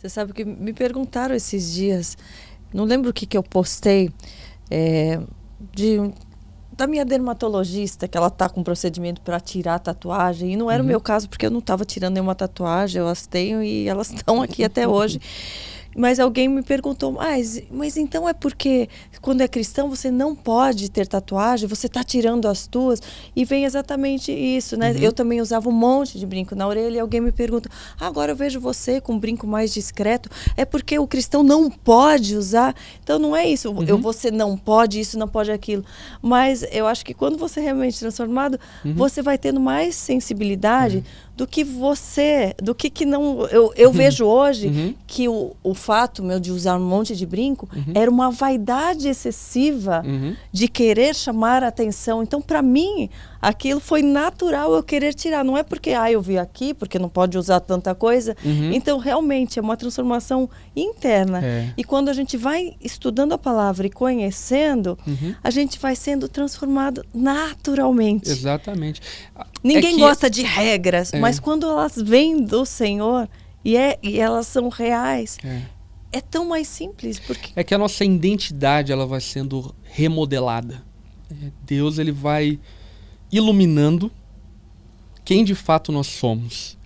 Você sabe que me perguntaram esses dias, não lembro o que eu postei, de da minha dermatologista, que ela tá com um procedimento para tirar a tatuagem, e não era o meu caso, porque eu não estava tirando nenhuma tatuagem, eu as tenho e elas estão aqui até hoje. Mas alguém me perguntou, mas então é porque quando é cristão você não pode ter tatuagem, você está tirando as tuas? E vem exatamente isso, né? Eu também usava um monte de brinco na orelha e alguém me pergunta, agora eu vejo você com um brinco mais discreto, é porque o cristão não pode usar? Então não é isso, você não pode isso, não pode aquilo. Mas eu acho que quando você é realmente transformado, você vai tendo mais sensibilidade do que não... Eu vejo hoje que o fato meu de usar um monte de brinco era uma vaidade excessiva de querer chamar a atenção. Então, para mim, aquilo foi natural eu querer tirar. Não é porque, eu vi aqui, porque não pode usar tanta coisa. Então, realmente, é uma transformação interna. E quando a gente vai estudando a palavra e conhecendo, a gente vai sendo transformado naturalmente. Exatamente. Ninguém gosta de regras, mas quando elas vêm do Senhor e elas são reais, é tão mais simples. Porque... É que a nossa identidade ela vai sendo remodelada. Deus ele vai iluminando quem de fato nós somos.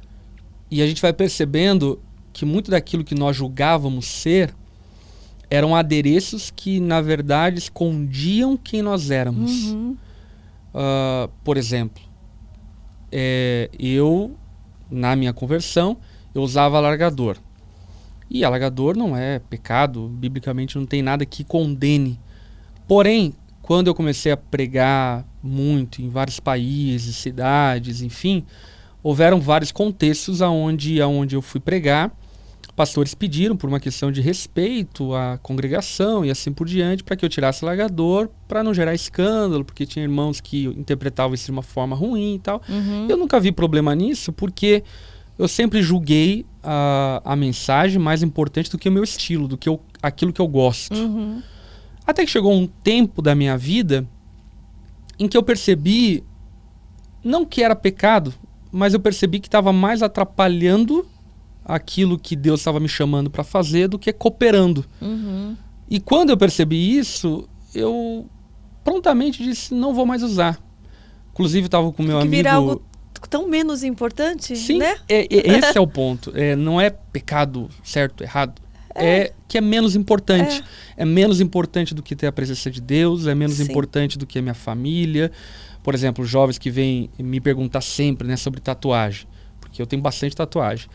E a gente vai percebendo que muito daquilo que nós julgávamos ser eram adereços que, na verdade, escondiam quem nós éramos. Por exemplo, eu, na minha conversão, eu usava alargador. E alargador não é pecado, biblicamente não tem nada que condene. Porém, quando eu comecei a pregar muito em vários países, cidades, enfim, houveram vários contextos onde eu fui pregar. Pastores pediram, por uma questão de respeito à congregação e assim por diante, para que eu tirasse o alargador, para não gerar escândalo, porque tinha irmãos que interpretavam isso de uma forma ruim e tal. Eu nunca vi problema nisso, porque eu sempre julguei a mensagem mais importante do que o meu estilo, do que aquilo que eu gosto. Até que chegou um tempo da minha vida em que eu percebi, não que era pecado, mas eu percebi que estava mais atrapalhando aquilo que Deus estava me chamando para fazer do que cooperando. E quando eu percebi isso, eu prontamente disse, não vou mais usar. Inclusive estava com meu amigo... Virar algo tão menos importante, sim, né? Esse é o ponto. Não é pecado certo, errado. É que é menos importante. É menos importante do que ter a presença de Deus, é menos importante do que a minha família. Por exemplo, jovens que vêm me perguntar sempre, né, sobre tatuagem, porque eu tenho bastante tatuagem.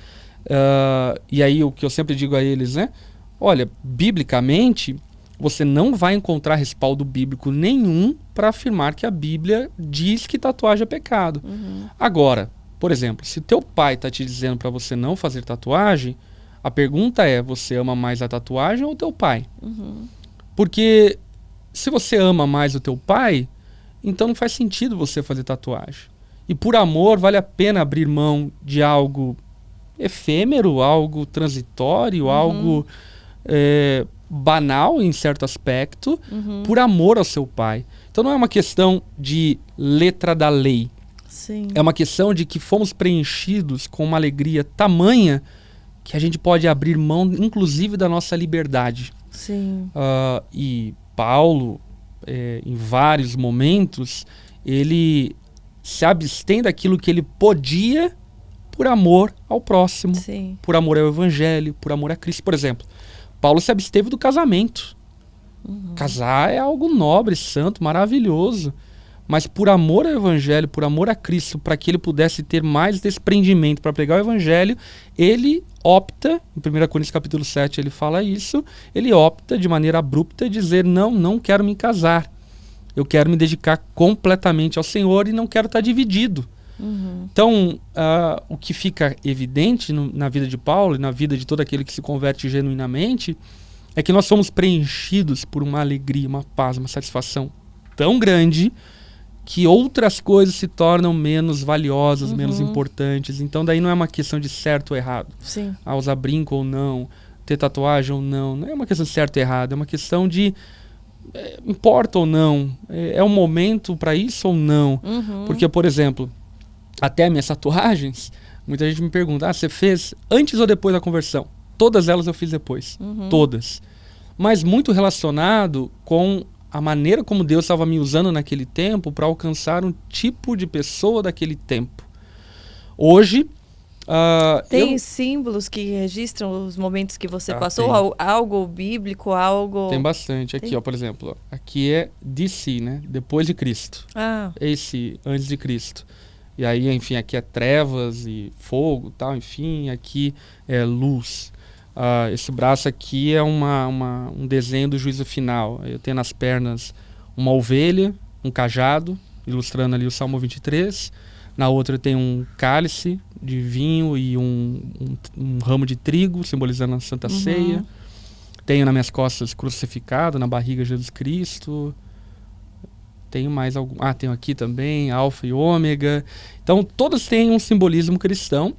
E aí o que eu sempre digo a eles, né? Olha, biblicamente, você não vai encontrar respaldo bíblico nenhum para afirmar que a Bíblia diz que tatuagem é pecado. Agora, por exemplo, se teu pai está te dizendo para você não fazer tatuagem, a pergunta é, você ama mais a tatuagem ou o teu pai? Porque se você ama mais o teu pai, então não faz sentido você fazer tatuagem. E por amor, vale a pena abrir mão de algo efêmero, algo transitório, algo banal em certo aspecto, por amor ao seu pai. Então não é uma questão de letra da lei. É uma questão de que fomos preenchidos com uma alegria tamanha que a gente pode abrir mão, inclusive, da nossa liberdade. E Paulo, em vários momentos, ele se abstém daquilo que ele podia por amor ao próximo, por amor ao evangelho, por amor a Cristo. Por exemplo, Paulo se absteve do casamento. Casar é algo nobre, santo, maravilhoso. Mas por amor ao evangelho, por amor a Cristo, para que ele pudesse ter mais desprendimento para pregar o evangelho, ele opta, em 1 Coríntios capítulo 7 ele fala isso, ele opta de maneira abrupta dizer, não quero me casar. Eu quero me dedicar completamente ao Senhor e não quero estar dividido. Então, o que fica evidente na vida de Paulo e na vida de todo aquele que se converte genuinamente é que nós somos preenchidos por uma alegria, uma paz, uma satisfação tão grande que outras coisas se tornam menos valiosas, menos importantes. Então daí não é uma questão de certo ou errado. Usar brinco ou não, ter tatuagem ou não. Não é uma questão de certo ou errado, é uma questão de importa ou não. É um momento para isso ou não. Porque, por exemplo, até minhas tatuagens, muita gente me pergunta, você fez antes ou depois da conversão? Todas elas eu fiz depois. Todas. Mas muito relacionado com a maneira como Deus estava me usando naquele tempo para alcançar um tipo de pessoa daquele tempo. Hoje... tem símbolos que registram os momentos que você passou? Algo bíblico, algo... Tem bastante. Aqui, ó, por exemplo. Aqui é DC, né? Depois de Cristo. Esse, antes de Cristo. E aí, enfim, aqui é trevas e fogo, tal, enfim. Aqui é luz. Esse braço aqui é um desenho do juízo final. Eu tenho nas pernas uma ovelha, um cajado, ilustrando ali o Salmo 23. Na outra tem um cálice de vinho e um ramo de trigo, simbolizando a Santa Ceia. Tenho nas minhas costas crucificado, na barriga Jesus Cristo. Tenho mais algum... tenho aqui também, Alfa e Ômega. Então, todos têm um simbolismo cristão.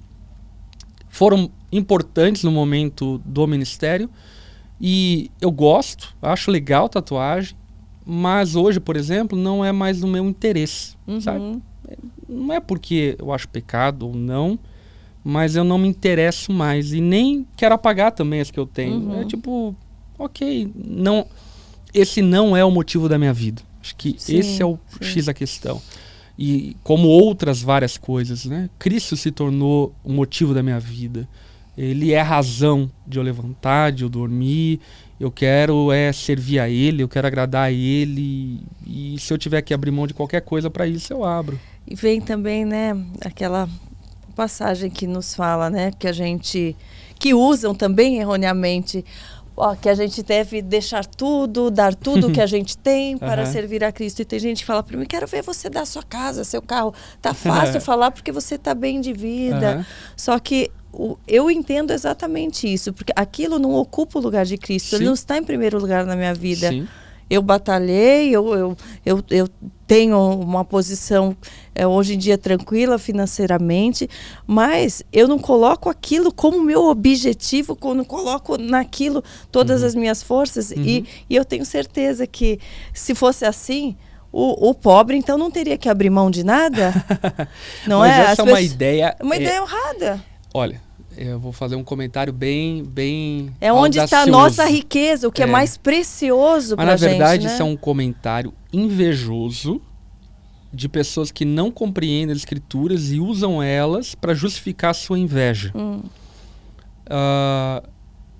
Foram importantes no momento do ministério. E eu gosto, acho legal tatuagem. Mas hoje, por exemplo, não é mais do meu interesse, sabe? Não é porque eu acho pecado ou não, mas eu não me interesso mais e nem quero apagar também as que eu tenho. É tipo, ok, não, esse não é o motivo da minha vida. Acho que esse é o X da questão. E como outras várias coisas, né? Cristo se tornou o motivo da minha vida. Ele é a razão de eu levantar, de eu dormir. Eu quero servir a Ele, eu quero agradar a Ele. E se eu tiver que abrir mão de qualquer coisa para isso, eu abro. E vem também, né, aquela passagem que nos fala, né, que usam também erroneamente, que a gente deve deixar tudo, dar tudo que a gente tem para servir a Cristo. E tem gente que fala para mim, quero ver você dar sua casa, seu carro. Tá fácil falar porque você tá bem de vida. Só que eu entendo exatamente isso, porque aquilo não ocupa o lugar de Cristo. Ele não está em primeiro lugar na minha vida. Eu batalhei, eu tenho uma posição hoje em dia tranquila financeiramente, mas eu não coloco aquilo como meu objetivo, não coloco naquilo todas as minhas forças. E eu tenho certeza que se fosse assim, o pobre então não teria que abrir mão de nada. Não mas essa é uma ideia... Uma ideia errada. Olha, eu vou fazer um comentário bem onde audacioso. está a nossa riqueza, o que é mais precioso para a gente. Mas na verdade né? Isso é um comentário invejoso de pessoas que não compreendem as escrituras e usam elas para justificar a sua inveja.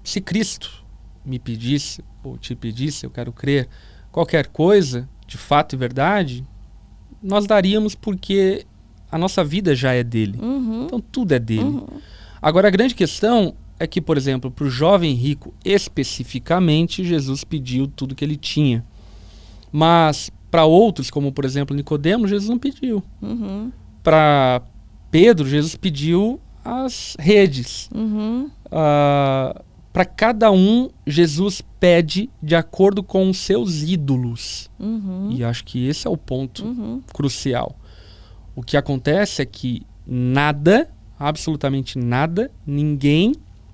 Se Cristo me pedisse, ou te pedisse, eu quero crer, qualquer coisa, de fato e verdade, nós daríamos porque a nossa vida já é dele. Então tudo é dele. Agora, a grande questão é que, por exemplo, para o jovem rico, especificamente, Jesus pediu tudo que ele tinha. Mas, para outros, como, por exemplo, Nicodemo, Jesus não pediu. Para Pedro, Jesus pediu as redes. Para cada um, Jesus pede de acordo com os seus ídolos. E acho que esse é o ponto crucial. O que acontece é que nada... absolutamente nada, ninguém,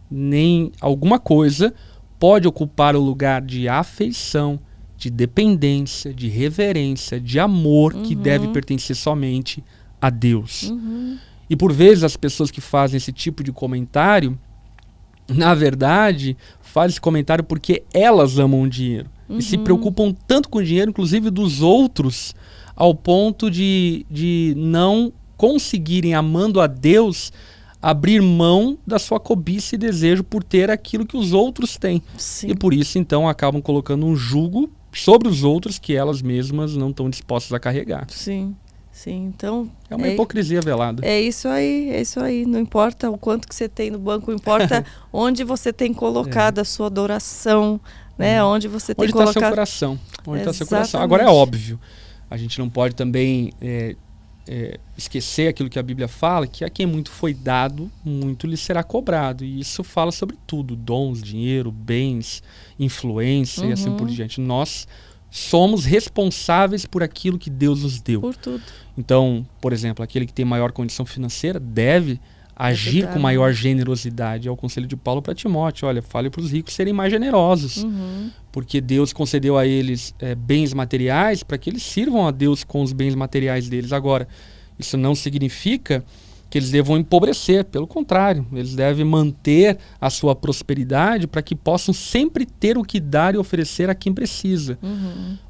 nem alguma coisa pode ocupar o lugar de afeição, de dependência, de reverência, de amor que deve pertencer somente a Deus. E por vezes as pessoas que fazem esse tipo de comentário, na verdade, fazem esse comentário porque elas amam o dinheiro. E se preocupam tanto com o dinheiro, inclusive dos outros, ao ponto de não conseguirem, amando a Deus, abrir mão da sua cobiça e desejo por ter aquilo que os outros têm. E por isso, então, acabam colocando um jugo sobre os outros que elas mesmas não estão dispostas a carregar. Sim, então... É uma hipocrisia velada. É isso aí. Não importa o quanto que você tem no banco, importa onde você tem colocado a sua adoração, né? Onde você tem colocado... Onde está seu coração. Onde está seu coração. Agora é óbvio, a gente não pode também... esquecer aquilo que a Bíblia fala, que a quem muito foi dado, muito lhe será cobrado. E isso fala sobre tudo, dons, dinheiro, bens, influência e assim por diante. Nós somos responsáveis por aquilo que Deus nos deu. Por tudo. Então, por exemplo, aquele que tem maior condição financeira deve agir com maior generosidade. É o conselho de Paulo para Timóteo. Olha, fale para os ricos serem mais generosos. Porque Deus concedeu a eles bens materiais para que eles sirvam a Deus com os bens materiais deles. Agora, isso não significa que eles devam empobrecer. Pelo contrário, eles devem manter a sua prosperidade para que possam sempre ter o que dar e oferecer a quem precisa.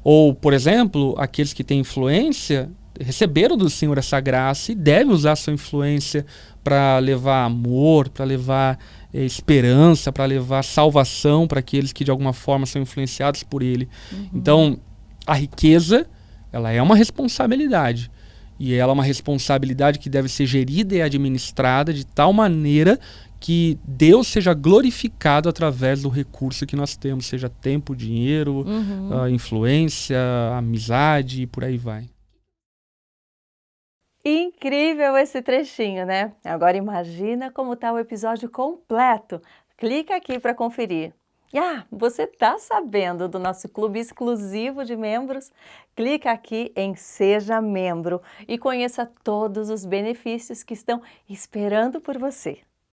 Ou, por exemplo, aqueles que têm influência receberam do Senhor essa graça e devem usar a sua influência para levar amor, para levar esperança, para levar salvação para aqueles que de alguma forma são influenciados por Ele. Então, a riqueza, ela é uma responsabilidade. E ela é uma responsabilidade que deve ser gerida e administrada de tal maneira que Deus seja glorificado através do recurso que nós temos, seja tempo, dinheiro, influência, amizade e por aí vai. Incrível esse trechinho, né? Agora imagina como está o episódio completo. Clica aqui para conferir. Você está sabendo do nosso clube exclusivo de membros? Clica aqui em Seja Membro e conheça todos os benefícios que estão esperando por você.